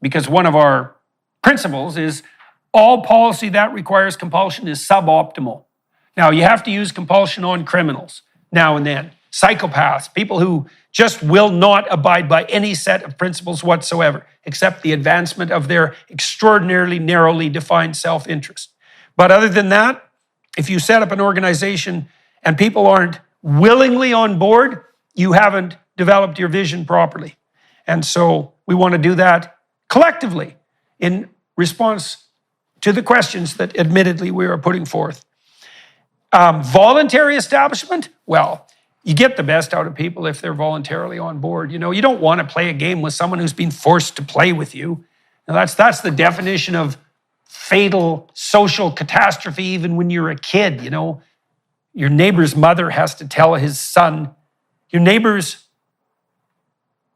Because one of our principles is all policy that requires compulsion is suboptimal. Now, you have to use compulsion on criminals now and then, psychopaths, people who just will not abide by any set of principles whatsoever, except the advancement of their extraordinarily narrowly defined self-interest. But other than that, if you set up an organization and people aren't willingly on board, you haven't developed your vision properly. And so we want to do that collectively in response to the questions that admittedly we are putting forth. Voluntary establishment, well, you get the best out of people if they're voluntarily on board. You don't want to play a game with someone who's been forced to play with you. Now, that's the definition of fatal social catastrophe, even when you're a kid. Your neighbor's mother has to tell his son, your neighbor's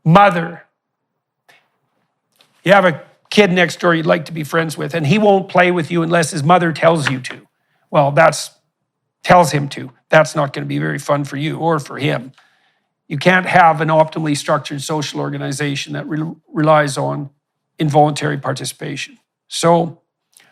mother, you have a kid next door you'd like to be friends with, and he won't play with you unless his mother tells you to. Well, tells him to. That's not going to be very fun for you or for him. You can't have an optimally structured social organization that relies on involuntary participation. So,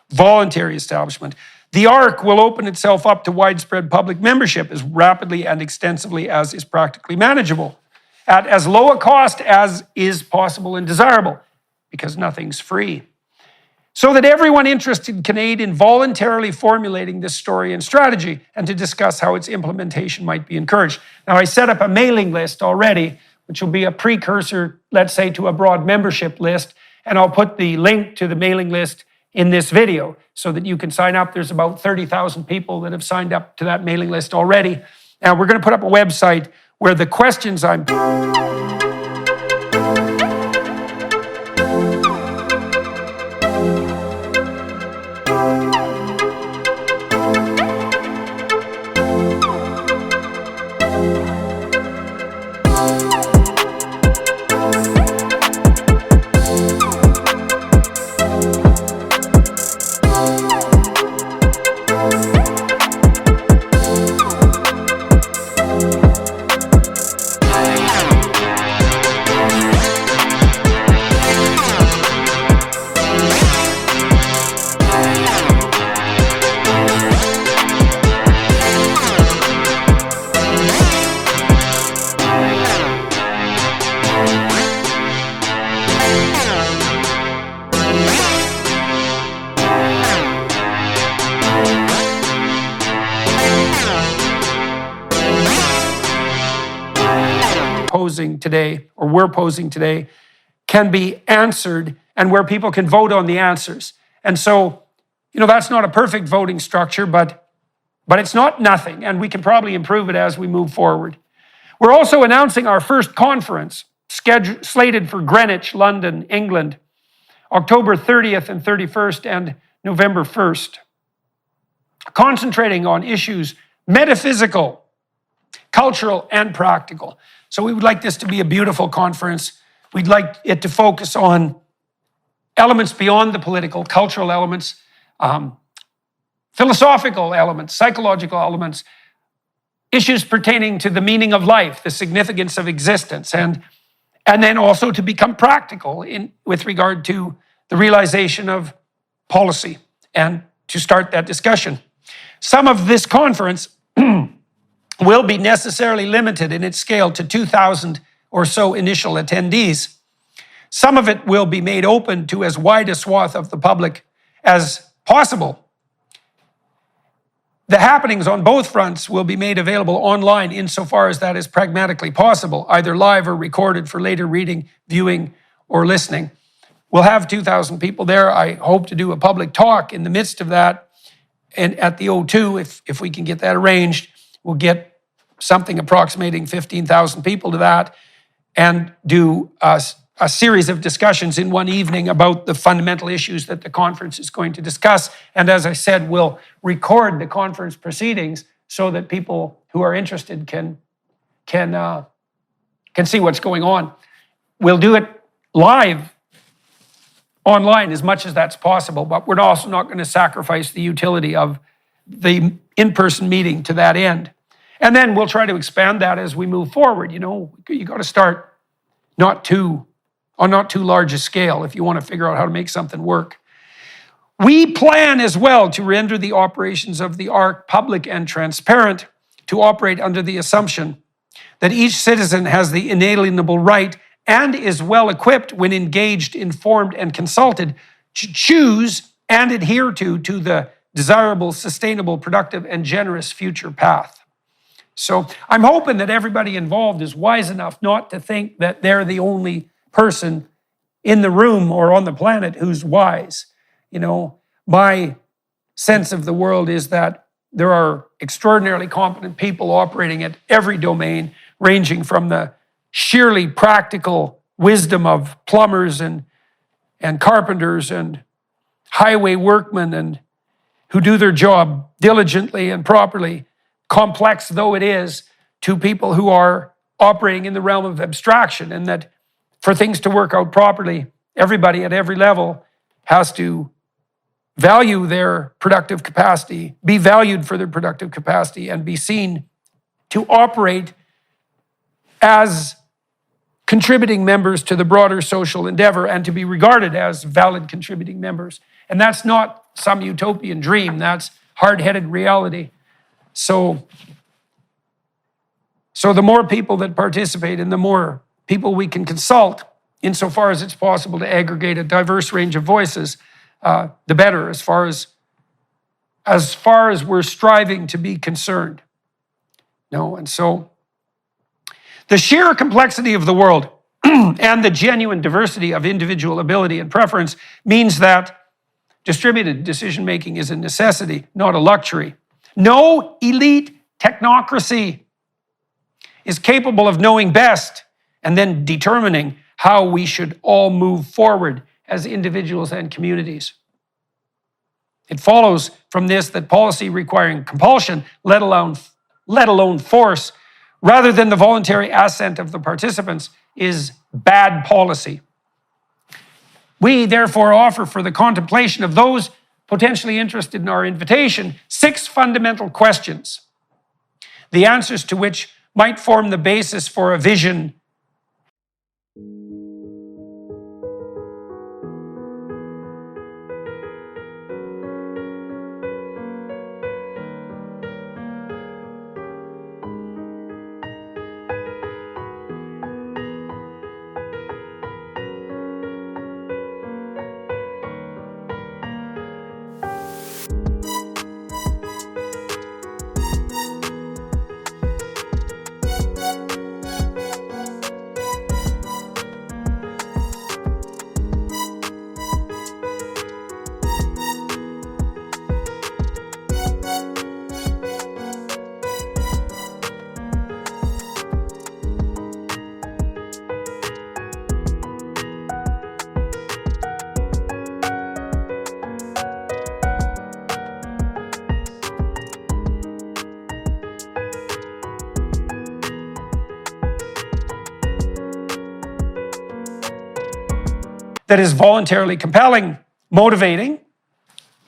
voluntary establishment. The ARC will open itself up to widespread public membership as rapidly and extensively as is practically manageable, at as low a cost as is possible and desirable, because nothing's free. So that everyone interested can aid in voluntarily formulating this story and strategy and to discuss how its implementation might be encouraged. Now, I set up a mailing list already, which will be a precursor, let's say, to a broad membership list, and I'll put the link to the mailing list in this video so that you can sign up. There's about 30,000 people that have signed up to that mailing list already. Now, we're going to put up a website where the questions I'm posing today, or we're posing today, can be answered and where people can vote on the answers. And so, that's not a perfect voting structure, but it's not nothing, and we can probably improve it as we move forward. We're also announcing our first conference, slated for Greenwich, London, England, October 30th and 31st, and November 1st, concentrating on issues metaphysical, cultural, and practical. So we would like this to be a beautiful conference. We'd like it to focus on elements beyond the political, cultural elements, philosophical elements, psychological elements, issues pertaining to the meaning of life, the significance of existence, and then also to become practical with regard to the realization of policy and to start that discussion. Some of this conference will be necessarily limited in its scale to 2,000 or so initial attendees. Some of it will be made open to as wide a swath of the public as possible. The happenings on both fronts will be made available online insofar as that is pragmatically possible, either live or recorded for later reading, viewing, or listening. We'll have 2,000 people there. I hope to do a public talk in the midst of that and at the O2, if we can get that arranged. We'll get something approximating 15,000 people to that and do a series of discussions in one evening about the fundamental issues that the conference is going to discuss. And as I said, we'll record the conference proceedings so that people who are interested can see what's going on. We'll do it live online as much as that's possible, but we're also not going to sacrifice the utility of the in-person meeting to that end. And then we'll try to expand that as we move forward. You know, you got to start on not too large a scale if you want to figure out how to make something work. We plan as well to render the operations of the ARC public and transparent, to operate under the assumption that each citizen has the inalienable right and is well equipped when engaged, informed, and consulted to choose and adhere to the desirable, sustainable, productive, and generous future path. So I'm hoping that everybody involved is wise enough not to think that they're the only person in the room or on the planet who's wise. You know, my sense of the world is that there are extraordinarily competent people operating at every domain, ranging from the sheerly practical wisdom of plumbers and carpenters and highway workmen and who do their job diligently and properly, complex though it is, to people who are operating in the realm of abstraction, and that for things to work out properly, everybody at every level has to value their productive capacity, be valued for their productive capacity, and be seen to operate as contributing members to the broader social endeavor and to be regarded as valid contributing members. And that's not some utopian dream, that's hard-headed reality. So the more people that participate and the more people we can consult, insofar as it's possible to aggregate a diverse range of voices, the better, as far as we're striving to be concerned. And so the sheer complexity of the world and the genuine diversity of individual ability and preference means that distributed decision-making is a necessity, not a luxury. No elite technocracy is capable of knowing best and then determining how we should all move forward as individuals and communities. It follows from this that policy requiring compulsion, let alone force, rather than the voluntary assent of the participants, is bad policy. We therefore offer for the contemplation of those potentially interested in our invitation 6 fundamental questions, the answers to which might form the basis for a vision that is voluntarily compelling, motivating,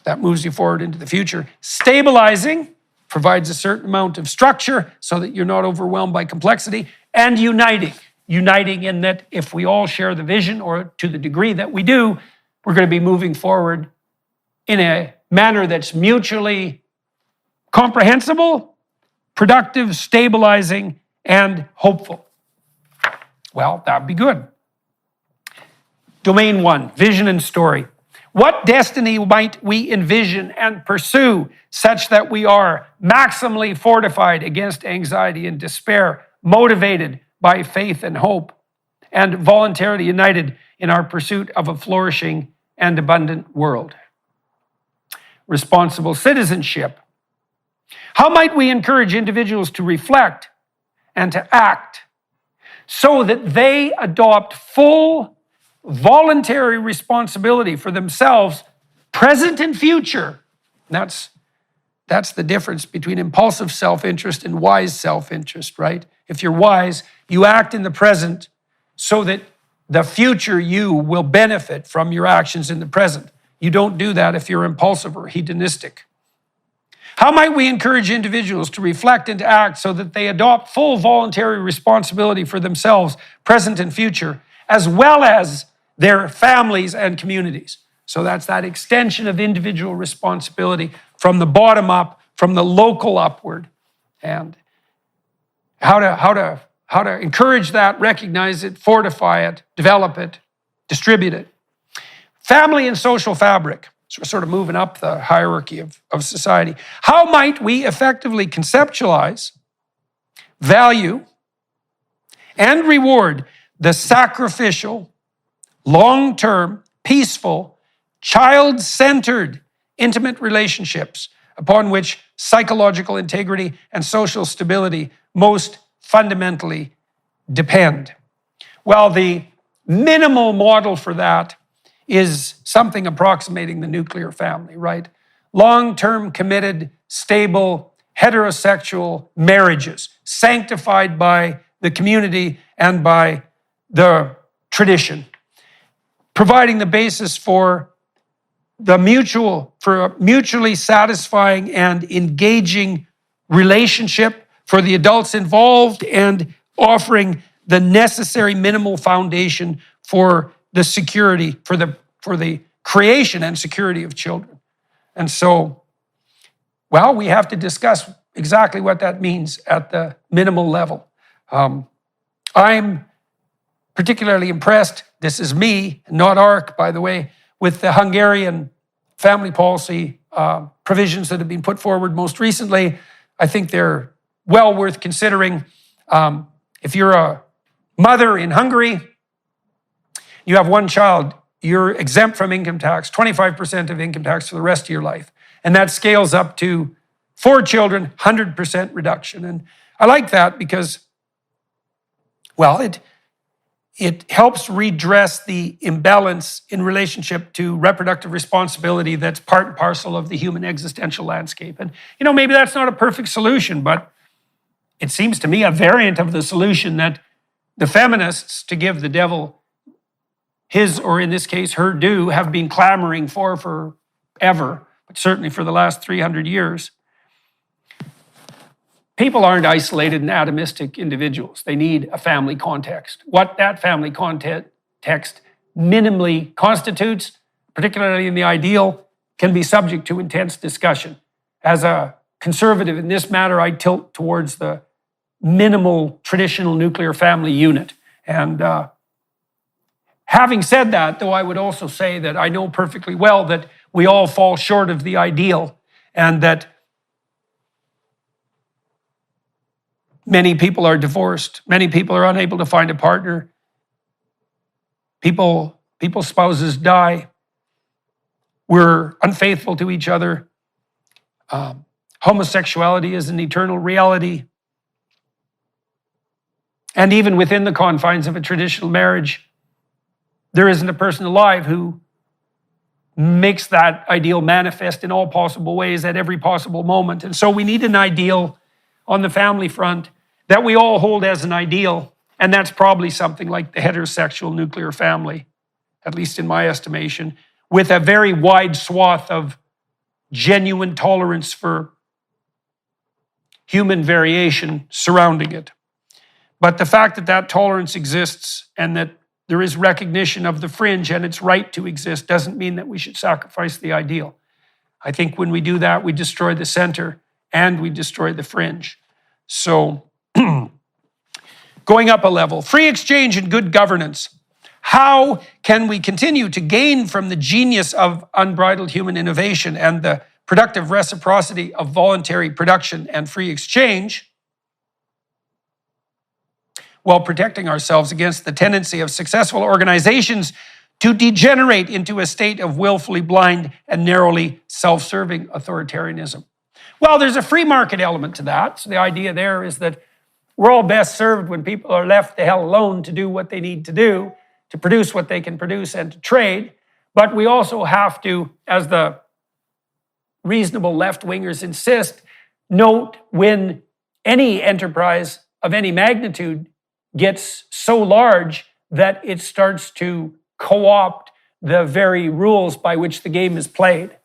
that moves you forward into the future, stabilizing, provides a certain amount of structure so that you're not overwhelmed by complexity, and uniting. Uniting in that if we all share the vision, or to the degree that we do, we're going to be moving forward in a manner that's mutually comprehensible, productive, stabilizing, and hopeful. Well, that'd be good. Domain 1, vision and story. What destiny might we envision and pursue such that we are maximally fortified against anxiety and despair, motivated by faith and hope, and voluntarily united in our pursuit of a flourishing and abundant world? Responsible citizenship. How might we encourage individuals to reflect and to act so that they adopt full voluntary responsibility for themselves, present and future? That's the difference between impulsive self-interest and wise self-interest, right? If you're wise, you act in the present so that the future you will benefit from your actions in the present. You don't do that if you're impulsive or hedonistic. How might we encourage individuals to reflect and to act so that they adopt full voluntary responsibility for themselves, present and future, as well as their families and communities? So that's that extension of individual responsibility from the bottom up, from the local upward. And how to encourage that, recognize it, fortify it, develop it, distribute it. Family and social fabric. So we're sort of moving up the hierarchy of society. How might we effectively conceptualize, value, and reward the sacrificial, long-term, peaceful, child-centered, intimate relationships upon which psychological integrity and social stability most fundamentally depend? Well, the minimal model for that is something approximating the nuclear family, right? Long-term, committed, stable, heterosexual marriages, sanctified by the community and by the tradition, providing the basis for a mutually satisfying and engaging relationship for the adults involved, and offering the necessary minimal foundation for the security, for the creation and security of children. And so, well, we have to discuss exactly what that means at the minimal level. I'm particularly impressed, this is me, not ARC, by the way, with the Hungarian family policy provisions that have been put forward most recently. I think they're well worth considering. If you're a mother in Hungary, you have one child, you're exempt from income tax, 25% of income tax for the rest of your life. And that scales up to 4 children, 100% reduction. And I like that because, well, it helps redress the imbalance in relationship to reproductive responsibility that's part and parcel of the human existential landscape. And, maybe that's not a perfect solution, but it seems to me a variant of the solution that the feminists, to give the devil his, or in this case, her due, have been clamoring for forever, but certainly for the last 300 years. People aren't isolated and atomistic individuals. They need a family context. What that family context minimally constitutes, particularly in the ideal, can be subject to intense discussion. As a conservative in this matter, I tilt towards the minimal traditional nuclear family unit. And having said that, though, I would also say that I know perfectly well that we all fall short of the ideal, and that many people are divorced. Many people are unable to find a partner. People's spouses die. We're unfaithful to each other. Homosexuality is an eternal reality. And even within the confines of a traditional marriage, there isn't a person alive who makes that ideal manifest in all possible ways at every possible moment. And so we need an ideal on the family front that we all hold as an ideal, and that's probably something like the heterosexual nuclear family. at least in my estimation, with a very wide swath of genuine tolerance for human variation surrounding it. But the fact that that tolerance exists and that there is recognition of the fringe and its right to exist doesn't mean that we should sacrifice the ideal. I think when we do that, we destroy the center and we destroy the fringe. So, going up a level, free exchange and good governance. How can we continue to gain from the genius of unbridled human innovation and the productive reciprocity of voluntary production and free exchange, while protecting ourselves against the tendency of successful organizations to degenerate into a state of willfully blind and narrowly self-serving authoritarianism? Well, there's a free market element to that. So the idea there is that we're all best served when people are left the hell alone to do what they need to do, to produce what they can produce and to trade. But we also have to, as the reasonable left-wingers insist, note when any enterprise of any magnitude gets so large that it starts to co-opt the very rules by which the game is played.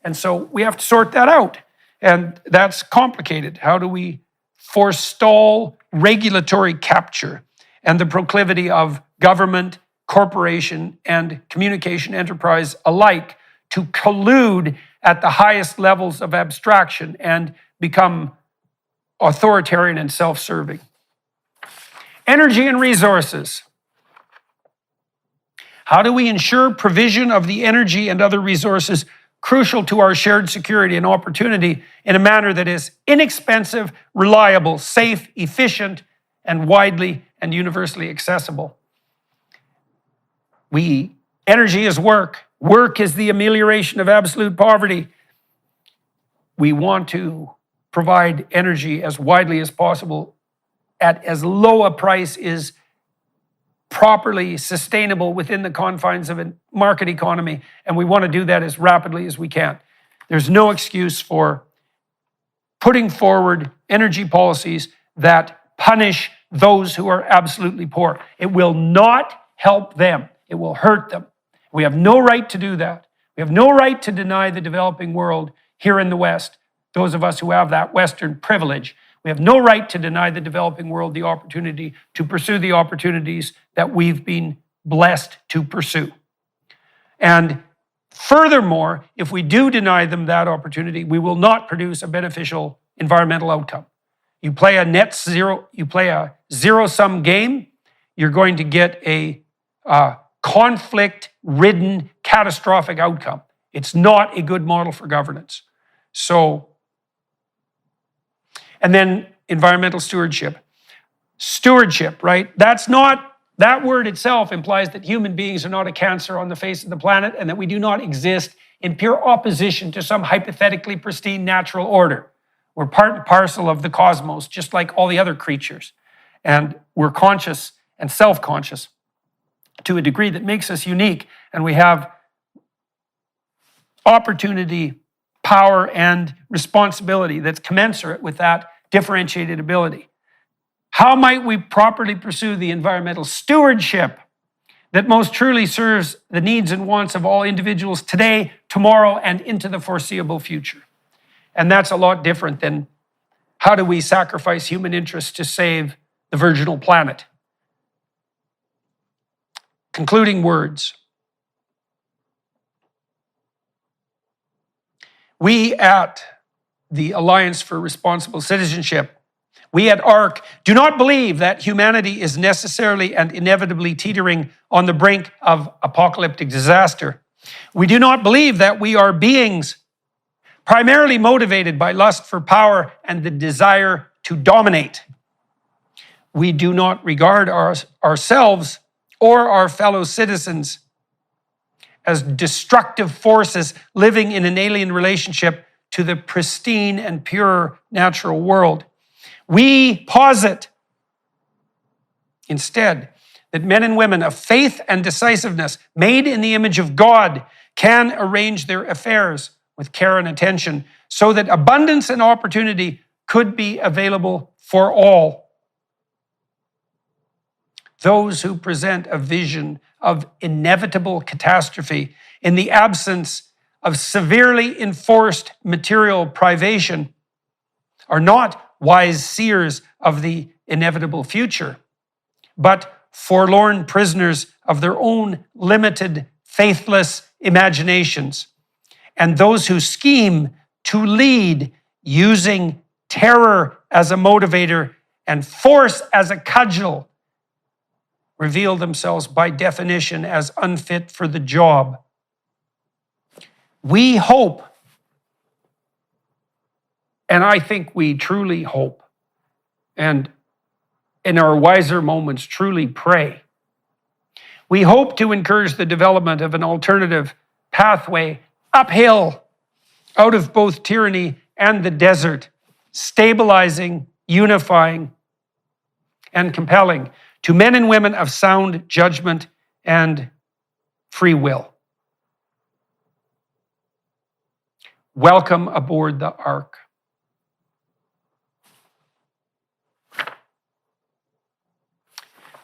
And so we have to sort that out. And that's complicated. How do we forestall regulatory capture and the proclivity of government, corporation, and communication enterprise alike to collude at the highest levels of abstraction and become authoritarian and self-serving? Energy and resources. How do we ensure provision of the energy and other resources crucial to our shared security and opportunity in a manner that is inexpensive, reliable, safe, efficient, and widely and universally accessible? Energy is work. Work is the amelioration of absolute poverty. We want to provide energy as widely as possible at as low a price is properly sustainable within the confines of a market economy, and we want to do that as rapidly as we can. There's no excuse for putting forward energy policies that punish those who are absolutely poor. It will not help them. It will hurt them. We have no right to do that. We have no right to deny the developing world here in the West, those of us who have that Western privilege. We have no right to deny the developing world the opportunity to pursue the opportunities that we've been blessed to pursue. And furthermore, if we do deny them that opportunity, we will not produce a beneficial environmental outcome. You play a zero-sum game, you're going to get a conflict-ridden, catastrophic outcome. It's not a good model for governance. So, and then environmental stewardship. Stewardship, right? That word itself implies that human beings are not a cancer on the face of the planet and that we do not exist in pure opposition to some hypothetically pristine natural order. We're part and parcel of the cosmos, just like all the other creatures. And we're conscious and self-conscious to a degree that makes us unique. And we have opportunity, power, and responsibility that's commensurate with that differentiated ability. How might we properly pursue the environmental stewardship that most truly serves the needs and wants of all individuals today, tomorrow, and into the foreseeable future? And that's a lot different than how do we sacrifice human interests to save the virginal planet? Concluding words. We at the Alliance for Responsible Citizenship, we at ARC, do not believe that humanity is necessarily and inevitably teetering on the brink of apocalyptic disaster. We do not believe that we are beings primarily motivated by lust for power and the desire to dominate. We do not regard ourselves or our fellow citizens as destructive forces living in an alien relationship to the pristine and pure natural world. We posit, instead, that men and women of faith and decisiveness, made in the image of God, can arrange their affairs with care and attention so that abundance and opportunity could be available for all. Those who present a vision of inevitable catastrophe, in the absence of severely enforced material privation, are not wise seers of the inevitable future, but forlorn prisoners of their own limited, faithless imaginations, and those who scheme to lead using terror as a motivator and force as a cudgel reveal themselves by definition as unfit for the job. We hope, and I think we truly hope, and in our wiser moments truly pray. We hope to encourage the development of an alternative pathway uphill out of both tyranny and the desert, stabilizing, unifying, and compelling to men and women of sound judgment and free will. Welcome aboard the Ark.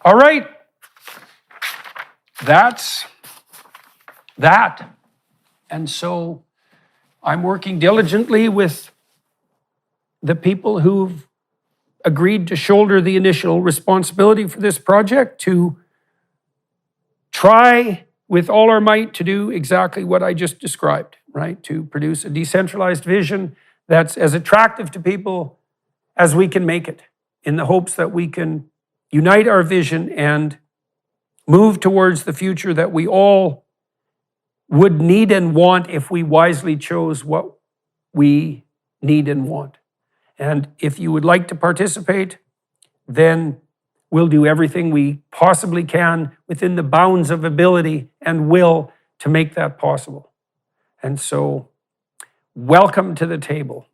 All right, that's that. And so I'm working diligently with the people who've agreed to shoulder the initial responsibility for this project to try with all our might to do exactly what I just described, right? To produce a decentralized vision that's as attractive to people as we can make it, in the hopes that we can unite our vision and move towards the future that we all would need and want if we wisely chose what we need and want. And if you would like to participate, then we'll do everything we possibly can within the bounds of ability and will to make that possible. And so, welcome to the table.